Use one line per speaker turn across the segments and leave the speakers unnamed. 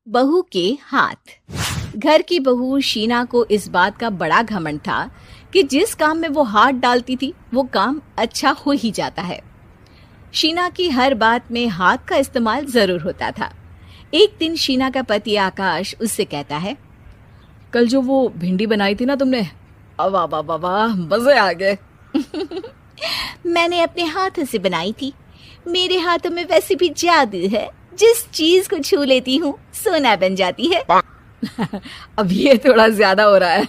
बहू के हाथ। घर की बहू शीना को इस बात का बड़ा घमंड था कि जिस काम में वो हाथ डालती थी वो काम अच्छा हो ही जाता है। शीना की हर बात में हाथ का इस्तेमाल जरूर होता था। एक दिन शीना का पति आकाश उससे कहता है,
कल जो वो भिंडी बनाई थी ना तुमने, वाह वाह वाह वाह, मजे आ गए।
मैंने अपने हाथों से बनाई थी। मेरे हाथों में वैसे भी जादू है, जिस चीज को छू लेती हूँ सोना बन जाती है।
अब ये थोड़ा ज्यादा हो रहा है।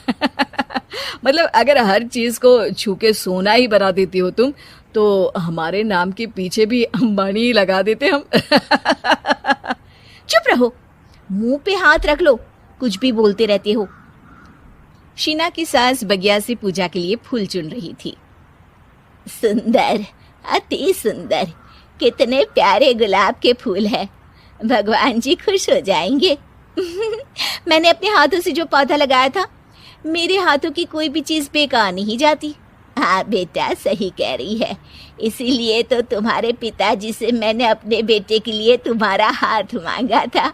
मतलब अगर हर चीज को छू के सोना ही बना देती हो तुम, तो हमारे नाम के पीछे भी अंबानी ही लगा देते हम।
चुप रहो, मुंह पे हाथ रख लो, कुछ भी बोलते रहते हो। शीना की सास बगिया से पूजा के लिए फूल चुन रही थी। सुंदर, अति सुंदर, कितने प्यारे गुलाब के फूल हैं। भगवान जी खुश हो जाएंगे। मैंने अपने हाथों से जो पौधा लगाया था, मेरे हाथों की कोई भी चीज बेकार नहीं जाती। हाँ बेटा, सही कह रही है। इसीलिए तो तुम्हारे पिताजी से मैंने अपने बेटे के लिए तुम्हारा हाथ मांगा था।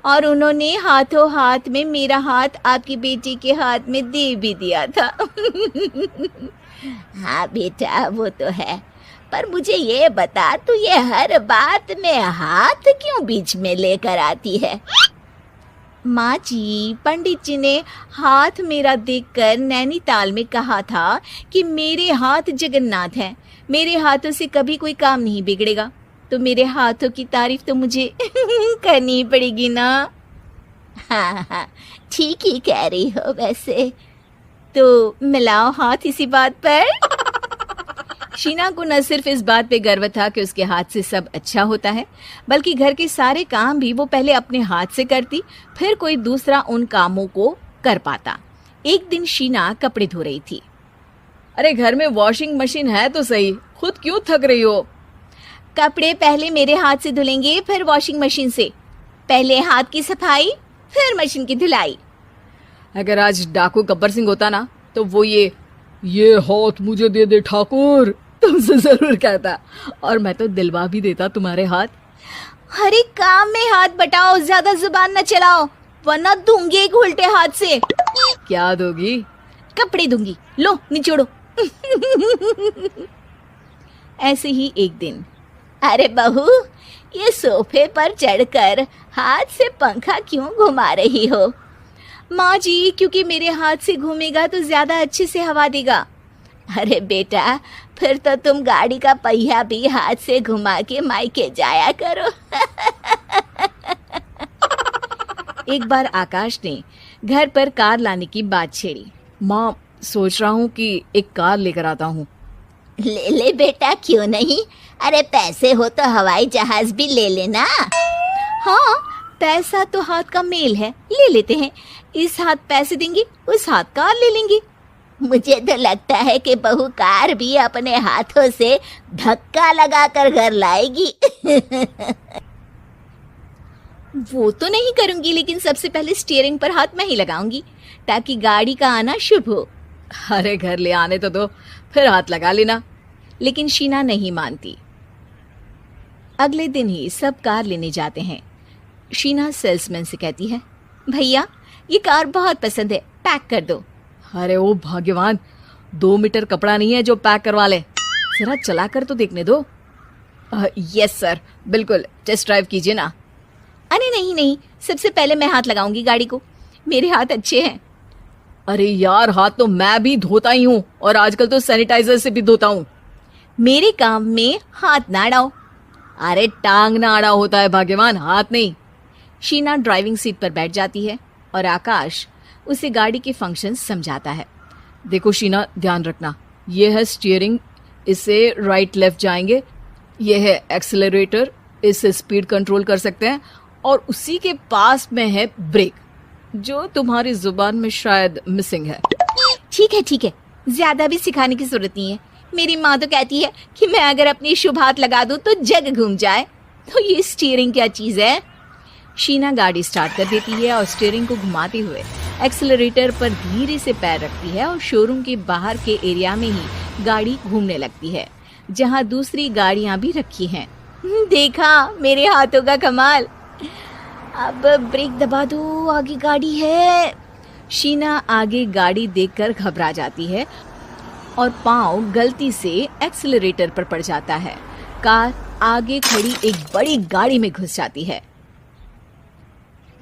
और उन्होंने हाथों हाथ में मेरा हाथ आपकी बेटी के हाथ में दे भी दिया था। हाँ बेटा, वो तो है, पर मुझे ये बता, तू ये हर बात में हाथ क्यों बीच में लेकर आती है? माँ जी, पंडित जी ने हाथ मेरा देखकर नैनीताल में कहा था कि मेरे हाथ जगन्नाथ हैं, मेरे हाथों से कभी कोई काम नहीं बिगड़ेगा। तो मेरे हाथों की तारीफ तो मुझे करनी पड़ेगी ना। हाँ हाँ, ठीक ही कह रही हो वैसे। तो मिलाओ हाथ इसी बात पर। शीना को न सिर्फ इस बात पे गर्व था कि उसके हाथ से सब अच्छा होता है, बल्कि घर के सारे काम भी वो पहले अपने हाथ से करती, फिर कोई दूसरा उन कामों को कर पाता। एक दिन शीना कपड़े धो रही थी।
अरे घर में वॉशिंग मशीन है तो सही, खुद क्यों थक रही हो?
कपड़े पहले मेरे हाथ से धुलेंगे, फिर वॉशिंग मशीन से। पहले हाथ की सफाई, फिर मशीन की धुलाई।
अगर आज डाकू गब्बर सिंह होता ना, तो वो ये हाथ मुझे दे दे ठाकुर, तुमसे जरूर कहता, और मैं तो दिलवा भी देता तुम्हारे हाथ।
हर एक काम में हाथ बटाओ, ज्यादा जुबान न चलाओ, वरना दूंगी एक उल्टे हाथ से।
क्या दोगी?
कपड़े दूंगी, लो निचोड़ो। ऐसे ही एक दिन, अरे बहू, ये सोफे पर चढ़कर हाथ से पंखा क्यों घुमा रही हो? माँ जी, क्योंकि मेरे हाथ से घूमेगा तो ज्यादा अच्छे से हवा देगा। अरे बेटा, फिर तो तुम गाड़ी का पहिया भी हाथ से घुमा के मायके जाया करो। एक बार आकाश ने घर पर कार लाने की बात छेड़ी।
माँ, सोच रहा हूँ कि एक कार लेकर आता हूँ।
ले ले बेटा, क्यों नहीं? अरे पैसे हो तो हवाई जहाज भी ले लेना। हाँ, पैसा तो हाथ का मेल है, ले लेते हैं। इस हाथ पैसे देंगी, उस हाथ कार ले लेंगी। मुझे तो लगता है कि बहू कार भी अपने हाथों से धक्का लगाकर घर लाएगी। वो तो नहीं करूंगी, लेकिन सबसे पहले स्टीयरिंग पर हाथ मैं ही लगाऊंगी, ताकि गाड़ी का आना शुभ हो।
अरे घर ले आने तो दो, फिर हाथ लगा लेना।
लेकिन शीना नहीं मानती। अगले दिन ही सब कार लेने जाते हैं। शीना सेल्समैन से कहती है, भैया ये कार बहुत पसंद है, पैक कर दो।
अरे ओ भाग्यवान, 2 मीटर कपड़ा नहीं है जो पैक करवा ले, जरा चला कर तो देखने दो। यस सर, बिल्कुल, टेस्ट ड्राइव कीजिए ना।
अरे नहीं नहीं, सबसे पहले मैं हाथ लगाऊंगी गाड़ी को, मेरे हाथ अच्छे हैं।
अरे यार, हाथ तो मैं भी धोता ही हूँ, और आजकल तो सैनिटाइजर से भी धोता हूँ।
मेरे काम में हाथ ना अड़ाओ।
अरे टांग ना अड़ा होता है भाग्यवान, हाथ नहीं।
शीना ड्राइविंग सीट पर बैठ जाती है और आकाश उसे गाड़ी के फंक्शंस समझाता है।
देखो शीना, ध्यान रखना, ये है स्टीयरिंग, इससे राइट लेफ्ट जाएंगे। ये है एक्सेलरेटर, इससे स्पीड कंट्रोल कर सकते हैं। और उसी के पास में है ब्रेक, जो तुम्हारी जुबान में शायद मिसिंग है।
ठीक है, ज्यादा भी सिखाने की जरूरत नहीं है। मेरी माँ तो कहती है कि मैं अगर अपनी शुभ हाथ लगा दूं तो जग घूम जाए। तो ये स्टीयरिंग क्या चीज है? शीना गाड़ी स्टार्ट कर देती है और स्टीयरिंग को घुमाते हुए एक्सेलरेटर पर धीरे से पैर रखती है और शोरूम के बाहर के एरिया में ही गाड़ी घूमने लगती है, जहाँ दूसरी गाड़ियाँ भी रखी हैं। देखा मेरे हाथों का कमाल। अब ब्रेक दबा दो, आगे गाड़ी है।
शीना आगे गाड़ी देखकर घबरा जाती है और पाँव गलती से एक्सीलरेटर पर पड़ जाता है। कार आगे खड़ी एक बड़ी गाड़ी में घुस जाती है।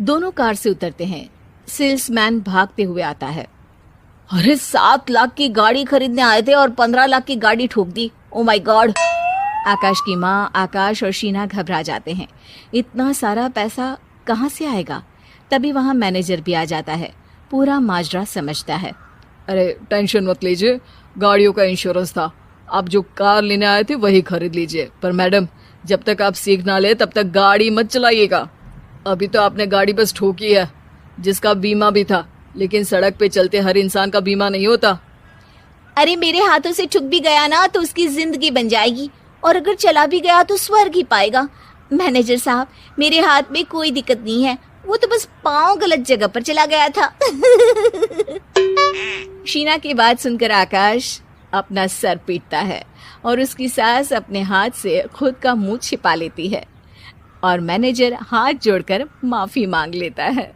दोनों कार से उतरते हैं। सेल्समैन भागते हुए आता है। अरे 7 लाख की गाड़ी खरीदने आए थे और 15 लाख की गाड़ी ठोक दी। Oh my God. आकाश की माँ, आकाश और शीना घबरा जाते हैं। इतना सारा पैसा कहाँ से आएगा? तभी वहाँ मैनेजर भी आ जाता है। पूरा माजरा समझता है। अरे टेंशन मत लीजिए, गाड़ियों का इंश्योरेंस था। आप जो कार लेने आए थे वही खरीद लीजिए। पर मैडम, जब तक आप सीख ना ले तब तक गाड़ी मत चलाइएगा। अभी तो आपने गाड़ी बस ठोकी है, जिसका बीमा भी था, लेकिन सड़क पे चलते हर इंसान का बीमा नहीं होता।
अरे मेरे हाथों से ठुक भी गया ना तो उसकी जिंदगी बन जाएगी, और अगर चला भी गया तो स्वर्ग ही पाएगा। मैनेजर साहब, मेरे हाथ में कोई दिक्कत नहीं है, वो तो बस पाँव गलत जगह पर चला गया था।
शीना की बात सुनकर आकाश अपना सर पीटता है और उसकी सास अपने हाथ से खुद का मुंह छिपा लेती है और मैनेजर हाथ जोड़कर माफी मांग लेता है।